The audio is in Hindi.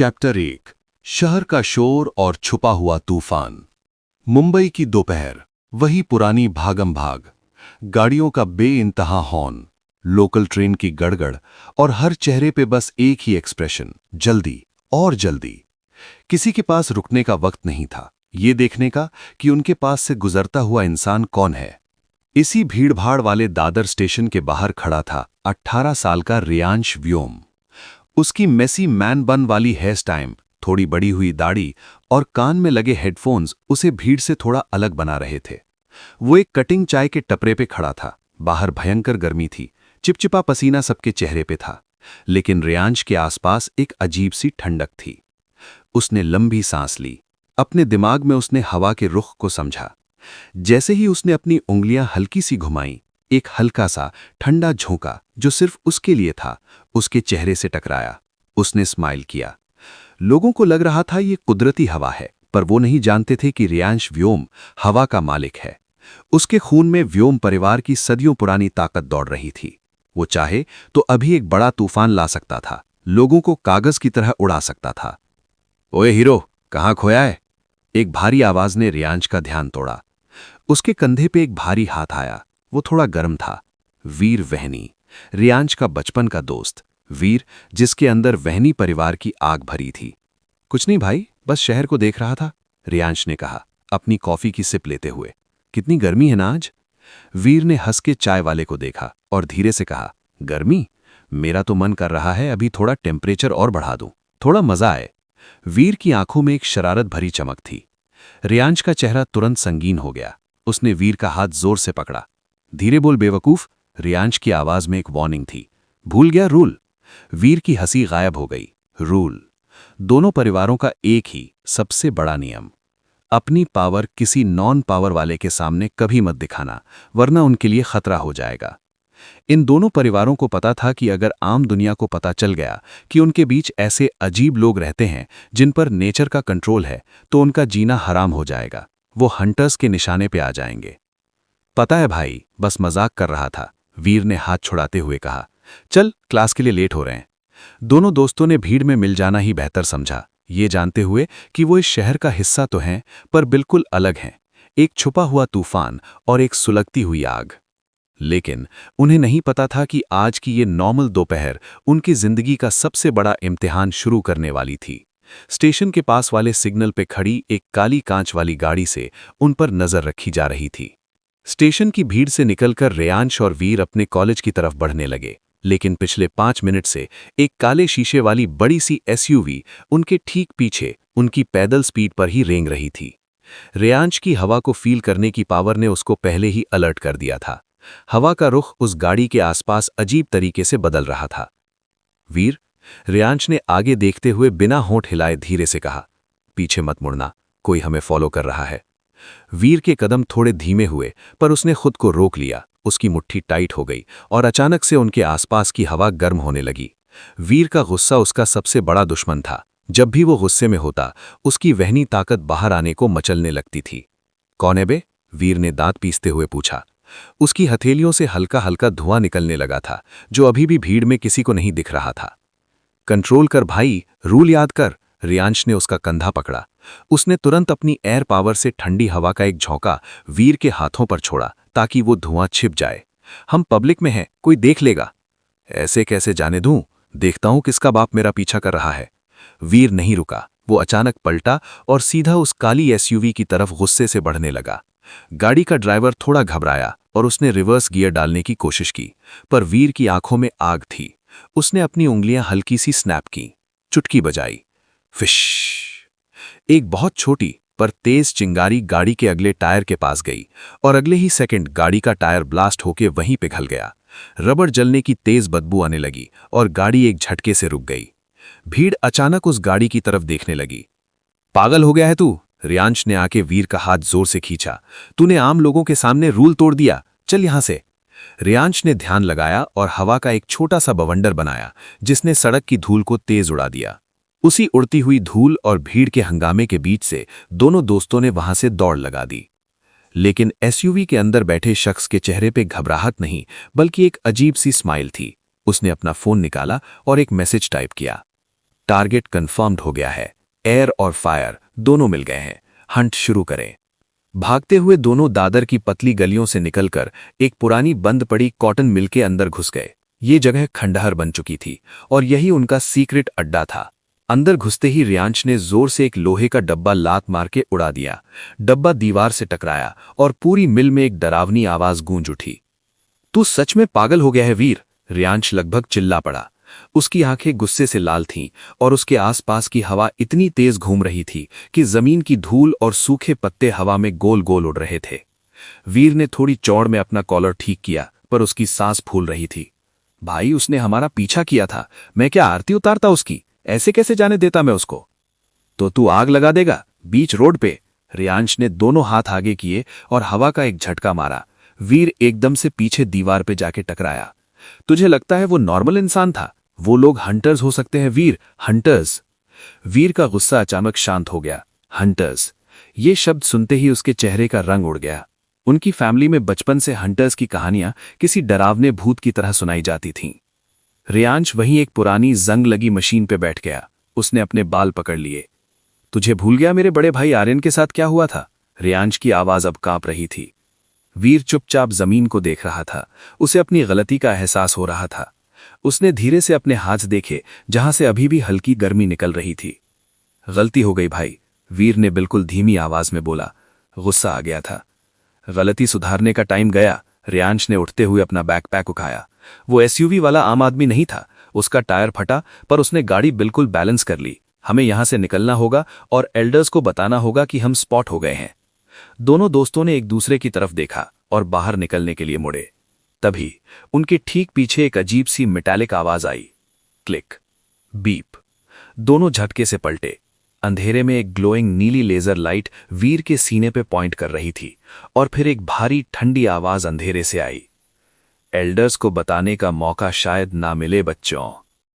चैप्टर 1 शहर का शोर और छुपा हुआ तूफान। मुंबई की दोपहर, वही पुरानी भागम भाग, गाड़ियों का बेइंतहा हॉर्न, लोकल ट्रेन की गड़गड़ और हर चेहरे पे बस एक ही एक्सप्रेशन, जल्दी और जल्दी। किसी के पास रुकने का वक्त नहीं था, ये देखने का कि उनके पास से गुजरता हुआ इंसान कौन है। इसी भीड़भाड़ वाले दादर स्टेशन के बाहर खड़ा था 18 साल का रियांश व्योम। उसकी मेसी मैन बन वाली हेयर स्टाइल, थोड़ी बड़ी हुई दाढ़ी और कान में लगे हेडफोन्स उसे भीड़ से थोड़ा अलग बना रहे थे। वो एक कटिंग चाय के टपरे पे खड़ा था। बाहर भयंकर गर्मी थी, चिपचिपा पसीना सबके चेहरे पे था, लेकिन रियांश के आसपास एक अजीब सी ठंडक थी। उसने लंबी सांस ली। अपने दिमाग में उसने हवा के रुख को समझा। जैसे ही उसने अपनी उंगलियां हल्की सी घुमाई, एक हल्का सा ठंडा झोंका जो सिर्फ उसके लिए था, उसके चेहरे से टकराया। उसने स्माइल किया। लोगों को लग रहा था ये कुदरती हवा है, पर वो नहीं जानते थे कि रियांश व्योम हवा का मालिक है। उसके खून में व्योम परिवार की सदियों पुरानी ताकत दौड़ रही थी। वो चाहे तो अभी एक बड़ा तूफान ला सकता था, लोगों को कागज की तरह उड़ा सकता था। ओए हीरो, कहाँ खोया है? एक भारी आवाज ने रियांश का ध्यान तोड़ा। उसके कंधे पे एक भारी हाथ आया। वो थोड़ा गर्म था। वीर वहनी, रियांश का बचपन का दोस्त, वीर जिसके अंदर वहनी परिवार की आग भरी थी। कुछ नहीं भाई, बस शहर को देख रहा था, रियांश ने कहा, अपनी कॉफी की सिप लेते हुए। कितनी गर्मी है ना आज? वीर ने हंस के चाय वाले को देखा और धीरे से कहा, गर्मी? मेरा तो मन कर रहा है अभी थोड़ा टेम्परेचर और बढ़ा दूं, थोड़ा मजा आए। वीर की आंखों में एक शरारत भरी चमक थी। रियांश का चेहरा तुरंत संगीन हो गया। उसने वीर का हाथ जोर से पकड़ा। धीरे बोल बेवकूफ, रियांश की आवाज में एक वार्निंग थी। भूल गया रूल? वीर की हंसी गायब हो गई। रूल, दोनों परिवारों का एक ही सबसे बड़ा नियम। अपनी पावर किसी नॉन पावर वाले के सामने कभी मत दिखाना, वरना उनके लिए खतरा हो जाएगा। इन दोनों परिवारों को पता था कि अगर आम दुनिया को पता चल गया कि उनके बीच ऐसे अजीब लोग रहते हैं जिन पर नेचर का कंट्रोल है, तो उनका जीना हराम हो जाएगा। वो हंटर्स के निशाने पे आ जाएंगे। पता है भाई, बस मजाक कर रहा था, वीर ने हाथ छुड़ाते हुए कहा। चल, क्लास के लिए लेट हो रहे हैं। दोनों दोस्तों ने भीड़ में मिल जाना ही बेहतर समझा, ये जानते हुए कि वो इस शहर का हिस्सा तो हैं, पर बिल्कुल अलग हैं। एक छुपा हुआ तूफान और एक सुलगती हुई आग। लेकिन उन्हें नहीं पता था कि आज की ये नॉर्मल दोपहर उनकी जिंदगी का सबसे बड़ा इम्तिहान शुरू करने वाली थी। स्टेशन के पास वाले सिग्नल पे खड़ी एक काली कांच वाली गाड़ी से उन पर नजर रखी जा रही थी। स्टेशन की भीड़ से निकलकर रियांश और वीर अपने कॉलेज की तरफ बढ़ने लगे, लेकिन पिछले 5 मिनट से एक काले शीशे वाली बड़ी सी एसयूवी उनके ठीक पीछे उनकी पैदल स्पीड पर ही रेंग रही थी। रियांश की हवा को फील करने की पावर ने उसको पहले ही अलर्ट कर दिया था। हवा का रुख उस गाड़ी के आसपास अजीब तरीके से बदल रहा था। वीर, रियांश ने आगे देखते हुए बिना होंठ हिलाए धीरे से कहा, पीछे मत मुड़ना, कोई हमें फॉलो कर रहा है। वीर के कदम थोड़े धीमे हुए, पर उसने खुद को रोक लिया। उसकी मुट्ठी टाइट हो गई और अचानक से उनके आसपास की हवा गर्म होने लगी। वीर का गुस्सा उसका सबसे बड़ा दुश्मन था। जब भी वो गुस्से में होता, उसकी वहनी ताकत बाहर आने को मचलने लगती थी। कौन है बे? वीर ने दांत पीसते हुए पूछा। उसकी हथेलियों से हल्का हल्का धुआं निकलने लगा था, जो अभी भी भीड़ में किसी को नहीं दिख रहा था। कंट्रोल कर भाई, रूल याद कर। रियांश ने उसका कंधा पकड़ा। उसने तुरंत अपनी एयर पावर से ठंडी हवा का एक झोंका वीर के हाथों पर छोड़ा, ताकि वो धुआं छिप जाए। हम पब्लिक में हैं, कोई देख लेगा। ऐसे कैसे जाने दूं? देखता हूं किसका बाप मेरा पीछा कर रहा है। वीर नहीं रुका। वो अचानक पलटा और सीधा उस काली एसयूवी की तरफ गुस्से से बढ़ने लगा। गाड़ी का ड्राइवर थोड़ा घबराया और उसने रिवर्स गियर डालने की कोशिश की, पर वीर की आंखों में आग थी। उसने अपनी उंगलियां हल्की सी स्नैप की, चुटकी बजाई, फिश। एक बहुत छोटी पर तेज चिंगारी गाड़ी के अगले टायर के पास गई और अगले ही सेकंड गाड़ी का टायर ब्लास्ट होकर वहीं पिघल गया। रबड़ जलने की तेज बदबू आने लगी और गाड़ी एक झटके से रुक गई। भीड़ अचानक उस गाड़ी की तरफ देखने लगी। पागल हो गया है तू? रियांश ने आके वीर का हाथ जोर से खींचा। तूने आम लोगों के सामने रूल तोड़ दिया, चल यहां से। रियांश ने ध्यान लगाया और हवा का एक छोटा सा बवंडर बनाया, जिसने सड़क की धूल को तेज उड़ा दिया। उसी उड़ती हुई धूल और भीड़ के हंगामे के बीच से दोनों दोस्तों ने वहां से दौड़ लगा दी। लेकिन एसयूवी के अंदर बैठे शख्स के चेहरे पे घबराहट नहीं, बल्कि एक अजीब सी स्माइल थी। उसने अपना फोन निकाला और एक मैसेज टाइप किया। टारगेट कंफर्म्ड हो गया है। एयर और फायर दोनों मिल गए हैं। हंट शुरू करें। भागते हुए दोनों दादर की पतली गलियों से निकलकर एक पुरानी बंद पड़ी कॉटन मिल के अंदर घुस गए। ये जगह खंडहर बन चुकी थी और यही उनका सीक्रेट अड्डा था। अंदर घुसते ही रियांश ने जोर से एक लोहे का डब्बा लात मार के उड़ा दिया। डब्बा दीवार से टकराया और पूरी मिल में एक डरावनी आवाज गूंज उठी। तू सच में पागल हो गया है वीर, रियांश लगभग चिल्ला पड़ा। उसकी आंखें गुस्से से लाल थीं और उसके आसपास की हवा इतनी तेज घूम रही थी कि जमीन की धूल और सूखे पत्ते हवा में गोल गोल उड़ रहे थे। वीर ने थोड़ी चौड़ में अपना कॉलर ठीक किया, पर उसकी सांस फूल रही थी। भाई, उसने हमारा पीछा किया था, मैं क्या आरती उतारता उसकी? ऐसे कैसे जाने देता मैं उसको? तो तू आग लगा देगा बीच रोड पे? रियांश ने दोनों हाथ आगे किए और हवा का एक झटका मारा। वीर एकदम से पीछे दीवार पे जाके टकराया। तुझे लगता है वो नॉर्मल इंसान था? वो लोग हंटर्स हो सकते हैं वीर, हंटर्स। वीर का गुस्सा अचानक शांत हो गया। हंटर्स, ये शब्द सुनते ही उसके चेहरे का रंग उड़ गया। उनकी फैमिली में बचपन से हंटर्स की कहानियां किसी डरावने भूत की तरह सुनाई जाती थीं। रियांश वहीं एक पुरानी जंग लगी मशीन पे बैठ गया। उसने अपने बाल पकड़ लिए। तुझे भूल गया मेरे बड़े भाई आर्यन के साथ क्या हुआ था? रियांश की आवाज अब कांप रही थी। वीर चुपचाप जमीन को देख रहा था। उसे अपनी गलती का एहसास हो रहा था। उसने धीरे से अपने हाथ देखे, जहां से अभी भी हल्की गर्मी निकल रही थी। गलती हो गई भाई, वीर ने बिल्कुल धीमी आवाज में बोला। गुस्सा आ गया था। गलती सुधारने का टाइम गया। रियांश ने उठते हुए अपना बैकपैक उठाया। वो एसयूवी वाला आम आदमी नहीं था। उसका टायर फटा, पर उसने गाड़ी बिल्कुल बैलेंस कर ली। हमें यहां से निकलना होगा और एल्डर्स को बताना होगा कि हम स्पॉट हो गए हैं। दोनों दोस्तों ने एक दूसरे की तरफ देखा और बाहर निकलने के लिए मुड़े। तभी उनके ठीक पीछे एक अजीब सी मेटालिक आवाज आई। Click, beep. दोनों झटके से पलटे। अंधेरे में एक ग्लोइंग नीली लेजर लाइट वीर के सीने पे पॉइंट कर रही थी और फिर एक भारी ठंडी आवाज अंधेरे से आई। एल्डर्स को बताने का मौका शायद ना मिले बच्चों।